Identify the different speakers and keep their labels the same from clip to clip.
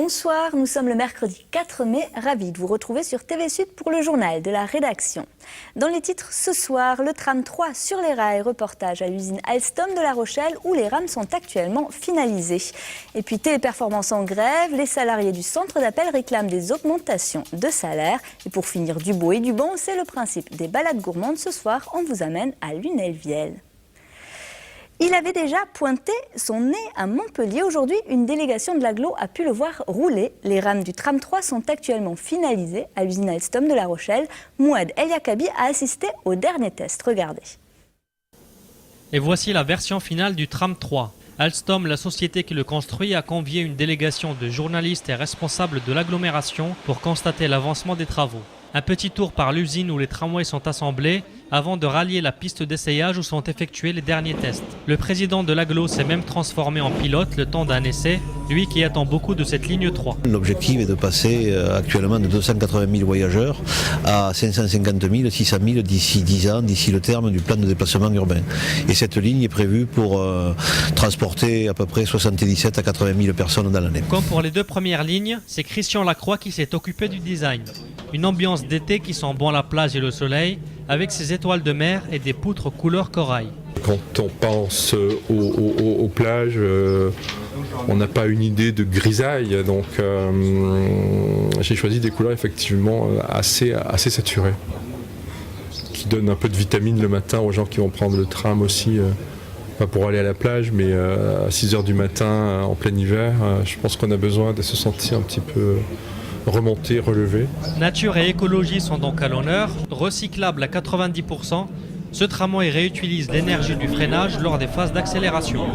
Speaker 1: Bonsoir, nous sommes le mercredi 4 mai, ravis de vous retrouver sur TV Sud pour le journal de la rédaction. Dans les titres ce soir, le tram 3 sur les rails, reportage à l'usine Alstom de La Rochelle où les rames sont actuellement finalisées. Et puis Téléperformance en grève, les salariés du centre d'appel réclament des augmentations de salaire. Et pour finir du beau et du bon, c'est le principe des balades gourmandes. Ce soir, on vous amène à Lunel-Viel. Il avait déjà pointé son nez à Montpellier. Aujourd'hui, une délégation de l'agglo a pu le voir rouler. Les rames du tram 3 sont actuellement finalisées à l'usine Alstom de La Rochelle. Mouad El Yakabi a assisté au dernier test. Regardez.
Speaker 2: Et voici la version finale du tram 3. Alstom, la société qui le construit, a convié une délégation de journalistes et responsables de l'agglomération pour constater l'avancement des travaux. Un petit tour par l'usine où les tramways sont assemblés avant de rallier la piste d'essayage où sont effectués les derniers tests. Le président de l'agglo s'est même transformé en pilote le temps d'un essai, lui qui attend beaucoup de cette ligne 3.
Speaker 3: L'objectif est de passer actuellement de 280 000 voyageurs à 550 000, 600 000 d'ici 10 ans, d'ici le terme du plan de déplacement urbain. Et cette ligne est prévue pour transporter à peu près 77 à 80 000 personnes dans l'année.
Speaker 2: Comme pour les deux premières lignes, c'est Christian Lacroix qui s'est occupé du design. Une ambiance d'été qui sent bon la plage et le soleil, avec ses étoiles de mer et des poutres couleur corail.
Speaker 4: Quand on pense aux plages, on n'a pas une idée de grisaille, donc j'ai choisi des couleurs effectivement assez saturées, qui donnent un peu de vitamine le matin aux gens qui vont prendre le tram aussi, pas pour aller à la plage, mais à 6h du matin en plein hiver. Je pense qu'on a besoin de se sentir un petit peu remonter, relever.
Speaker 2: Nature et écologie sont donc à l'honneur. Recyclable à 90%, ce tramway réutilise l'énergie du freinage lors des phases d'accélération.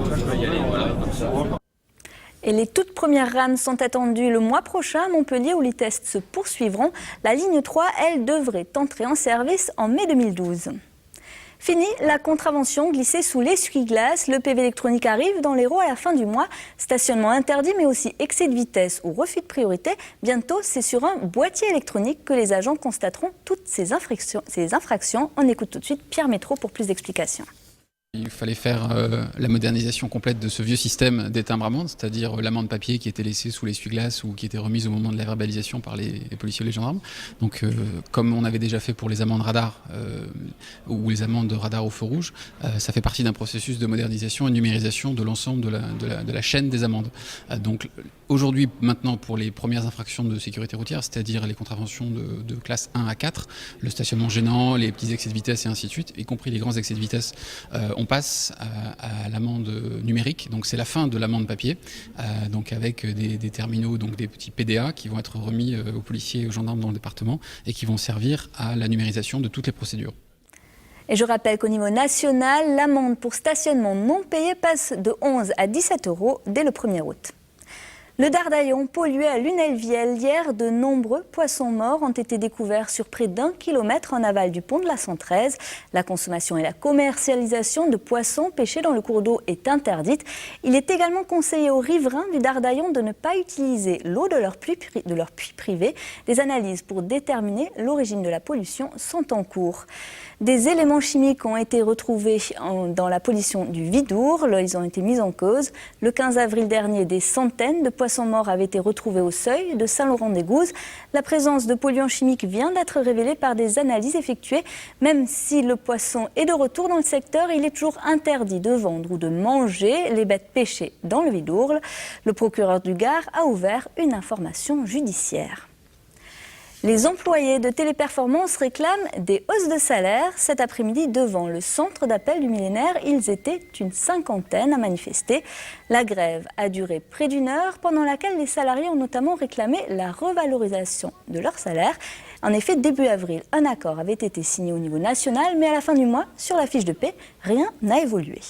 Speaker 1: Et les toutes premières rames sont attendues le mois prochain à Montpellier où les tests se poursuivront. La ligne 3, elle, devrait entrer en service en mai 2012. Fini la contravention glissée sous l'essuie-glace. Le PV électronique arrive dans l'Hérault à la fin du mois. Stationnement interdit, mais aussi excès de vitesse ou refus de priorité. Bientôt, c'est sur un boîtier électronique que les agents constateront toutes ces infractions. On écoute tout de suite Pierre Métro pour plus d'explications.
Speaker 5: Il fallait faire la modernisation complète de ce vieux système des timbres-amendes, c'est-à-dire l'amende papier qui était laissée sous l'essuie-glace ou qui était remise au moment de la verbalisation par les policiers ou les gendarmes. Donc, comme on avait déjà fait pour les amendes radar ou les amendes de radar au feu rouge, ça fait partie d'un processus de modernisation et de numérisation de l'ensemble de la chaîne des amendes. Donc, aujourd'hui, maintenant, pour les premières infractions de sécurité routière, c'est-à-dire les contraventions de classe 1 à 4, le stationnement gênant, les petits excès de vitesse et ainsi de suite, y compris les grands excès de vitesse, on passe à l'amende numérique. Donc c'est la fin de l'amende papier, donc avec des terminaux, donc des petits PDA qui vont être remis aux policiers et aux gendarmes dans le département et qui vont servir à la numérisation de toutes les procédures.
Speaker 1: Et je rappelle qu'au niveau national, l'amende pour stationnement non payé passe de 11 à 17 € dès le 1er août. Le Dardaillon pollué à Lunel-Viel. Hier, de nombreux poissons morts ont été découverts sur près d'1 kilomètre en aval du pont de la 113. La consommation et la commercialisation de poissons pêchés dans le cours d'eau est interdite. Il est également conseillé aux riverains du Dardaillon de ne pas utiliser l'eau de leur puits privé. Des analyses pour déterminer l'origine de la pollution sont en cours. Des éléments chimiques ont été retrouvés dans la pollution du Vidourle. Ils ont été mis en cause. Le 15 avril dernier, des centaines de poissons morts avaient été retrouvés au seuil de Saint-Laurent-des-Gouzes. La présence de polluants chimiques vient d'être révélée par des analyses effectuées. Même si le poisson est de retour dans le secteur, il est toujours interdit de vendre ou de manger les bêtes pêchées dans le Vidourle. Le procureur du Gard a ouvert une information judiciaire. Les employés de Téléperformance réclament des hausses de salaire. Cet après-midi, devant le centre d'appel du Millénaire, ils étaient une cinquantaine à manifester. La grève a duré près d'1 heure, pendant laquelle les salariés ont notamment réclamé la revalorisation de leur salaire. En effet, début avril, un accord avait été signé au niveau national, mais à la fin du mois, sur la fiche de paie, rien n'a évolué.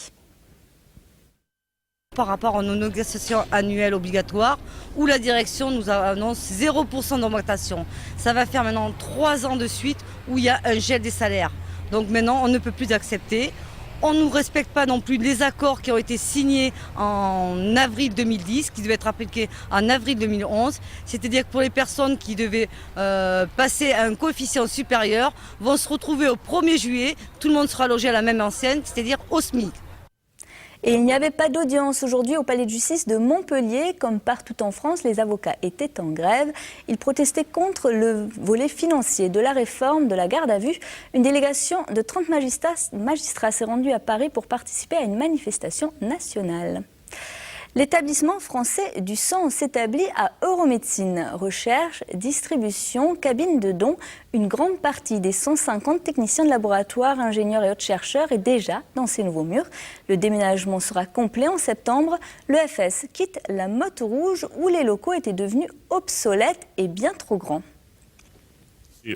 Speaker 6: Par rapport à nos négociations annuelles obligatoires, où la direction nous annonce 0% d'augmentation. Ça va faire maintenant 3 ans de suite où il y a un gel des salaires. Donc maintenant, on ne peut plus accepter. On ne nous respecte pas non plus les accords qui ont été signés en avril 2010, qui devaient être appliqués en avril 2011. C'est-à-dire que pour les personnes qui devaient passer à un coefficient supérieur, vont se retrouver au 1er juillet, tout le monde sera logé à la même enseigne, c'est-à-dire au SMIC.
Speaker 1: Et il n'y avait pas d'audience aujourd'hui au palais de justice de Montpellier. Comme partout en France, les avocats étaient en grève. Ils protestaient contre le volet financier de la réforme de la garde à vue. Une délégation de 30 magistrats s'est rendue à Paris pour participer à une manifestation nationale. L'établissement français du sang s'établit à Euromédecine. Recherche, distribution, cabine de dons. Une grande partie des 150 techniciens de laboratoire, ingénieurs et autres chercheurs est déjà dans ces nouveaux murs. Le déménagement sera complet en septembre. L'EFS quitte la Motte Rouge où les locaux étaient devenus obsolètes et bien trop grands.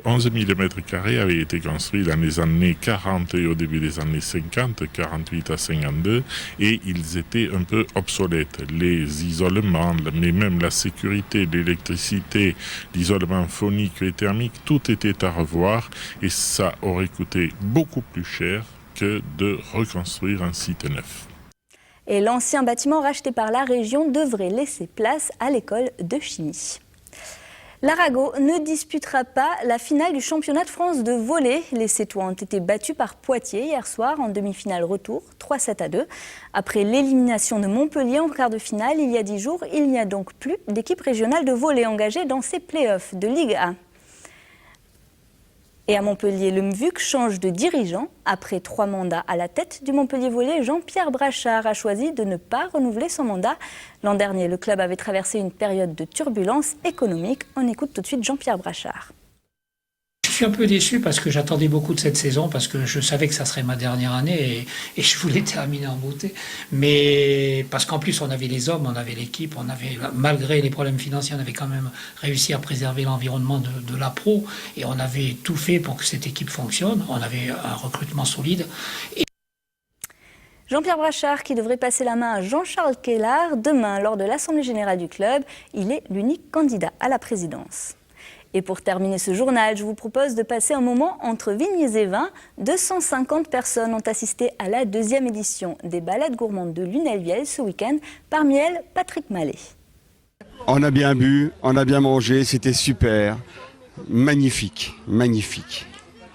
Speaker 7: 11 000 m² avaient été construits dans les années 40 et au début des années 50, 48 à 52, et ils étaient un peu obsolètes. Les isolements, mais même la sécurité, l'électricité, l'isolement phonique et thermique, tout était à revoir et ça aurait coûté beaucoup plus cher que de reconstruire un site neuf.
Speaker 1: Et l'ancien bâtiment racheté par la région devrait laisser place à l'école de chimie. L'Arago ne disputera pas la finale du championnat de France de volley. Les Sétois ont été battus par Poitiers hier soir en demi-finale retour, 3-7-2. Après l'élimination de Montpellier en quart de finale il y a 10 jours, il n'y a donc plus d'équipe régionale de volley engagée dans ces play-offs de Ligue 1. Et à Montpellier, le MVUC change de dirigeant. Après 3 mandats à la tête du Montpellier Volley, Jean-Pierre Brachard a choisi de ne pas renouveler son mandat. L'an dernier, le club avait traversé une période de turbulence économique. On écoute tout de suite Jean-Pierre Brachard.
Speaker 8: Je suis un peu déçu parce que j'attendais beaucoup de cette saison, parce que je savais que ça serait ma dernière année et je voulais terminer en beauté. Mais parce qu'en plus on avait les hommes, on avait l'équipe, malgré les problèmes financiers, on avait quand même réussi à préserver l'environnement de la pro et on avait tout fait pour que cette équipe fonctionne. On avait un recrutement solide.
Speaker 1: Jean-Pierre Brachard qui devrait passer la main à Jean-Charles Kellard demain lors de l'Assemblée générale du club. Il est l'unique candidat à la présidence. Et pour terminer ce journal, je vous propose de passer un moment entre vignes et vins. 250 personnes ont assisté à la 2e édition des balades gourmandes de Lunel-Viel ce week-end. Parmi elles, Patrick Mallet.
Speaker 9: On a bien bu, on a bien mangé, c'était super. Magnifique, magnifique.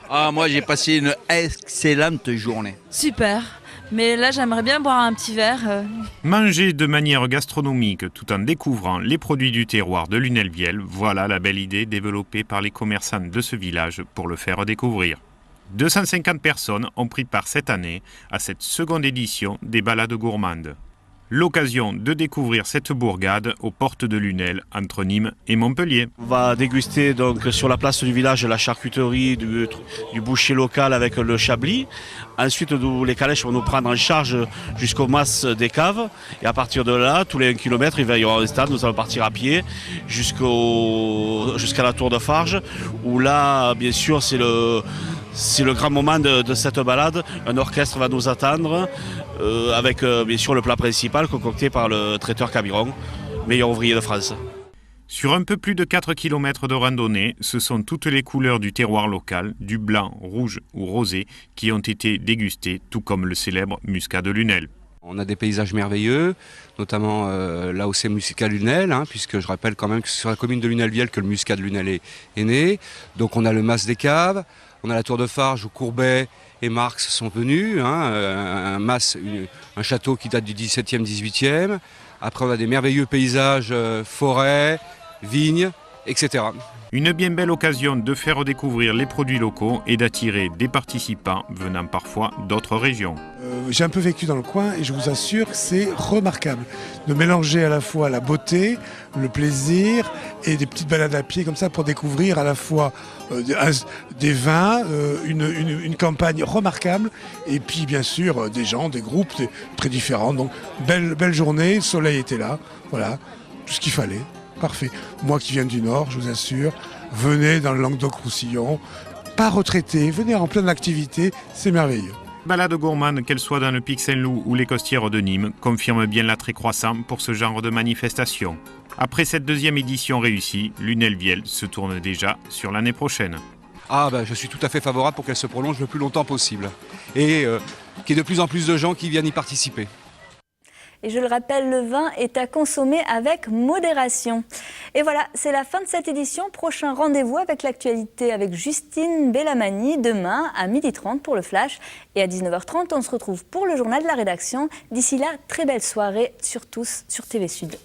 Speaker 10: Moi j'ai passé une excellente journée.
Speaker 11: Super. Mais là, j'aimerais bien boire un petit verre.
Speaker 12: Manger de manière gastronomique tout en découvrant les produits du terroir de Lunel-Viel, voilà la belle idée développée par les commerçants de ce village pour le faire découvrir. 250 personnes ont pris part cette année à cette seconde édition des balades gourmandes. L'occasion de découvrir cette bourgade aux portes de Lunel, entre Nîmes et Montpellier.
Speaker 9: On va déguster donc sur la place du village la charcuterie du boucher local avec le chablis. Ensuite, les calèches vont nous prendre en charge jusqu'au mas des caves. Et à partir de là, tous les 1 km, il va y avoir un stade. Nous allons partir à pied jusqu'à la tour de Farges, où là, bien sûr, c'est le grand moment de cette balade. Un orchestre va nous attendre avec bien sûr le plat principal concocté par le traiteur Cabiron, meilleur ouvrier de France.
Speaker 12: Sur un peu plus de 4 km de randonnée, ce sont toutes les couleurs du terroir local, du blanc, rouge ou rosé, qui ont été dégustées, tout comme le célèbre muscat de Lunel.
Speaker 13: On a des paysages merveilleux, notamment l'AOC Muscat Lunel, puisque je rappelle quand même que c'est sur la commune de Lunel-Viel que le muscat de Lunel est né. Donc on a le mas des caves, on a la tour de Farges où Courbet et Marx sont venus, un château qui date du 17e, 18e. Après on a des merveilleux paysages, forêts, vignes, etc.
Speaker 12: Une bien belle occasion de faire découvrir les produits locaux et d'attirer des participants venant parfois d'autres régions.
Speaker 14: J'ai un peu vécu dans le coin et je vous assure que c'est remarquable de mélanger à la fois la beauté, le plaisir et des petites balades à pied comme ça pour découvrir à la fois des vins, une campagne remarquable et puis bien sûr des gens, des groupes très différents. Donc belle journée, le soleil était là, voilà, tout ce qu'il fallait. Parfait. Moi qui viens du Nord, je vous assure, venez dans le Languedoc-Roussillon, pas retraité, venez en pleine activité, c'est merveilleux.
Speaker 12: Balade gourmande, qu'elle soit dans le Pic Saint-Loup ou les Costières de Nîmes, confirme bien l'attrait croissant pour ce genre de manifestation. Après cette 2e édition réussie, Lunel-Viel se tourne déjà sur l'année prochaine.
Speaker 13: Je suis tout à fait favorable pour qu'elle se prolonge le plus longtemps possible et qu'il y ait de plus en plus de gens qui viennent y participer.
Speaker 1: Et je le rappelle, le vin est à consommer avec modération. Et voilà, c'est la fin de cette édition. Prochain rendez-vous avec l'actualité avec Justine Bellamani demain à 12h30 pour le Flash. Et à 19h30, on se retrouve pour le journal de la rédaction. D'ici là, très belle soirée sur tous sur TV Sud.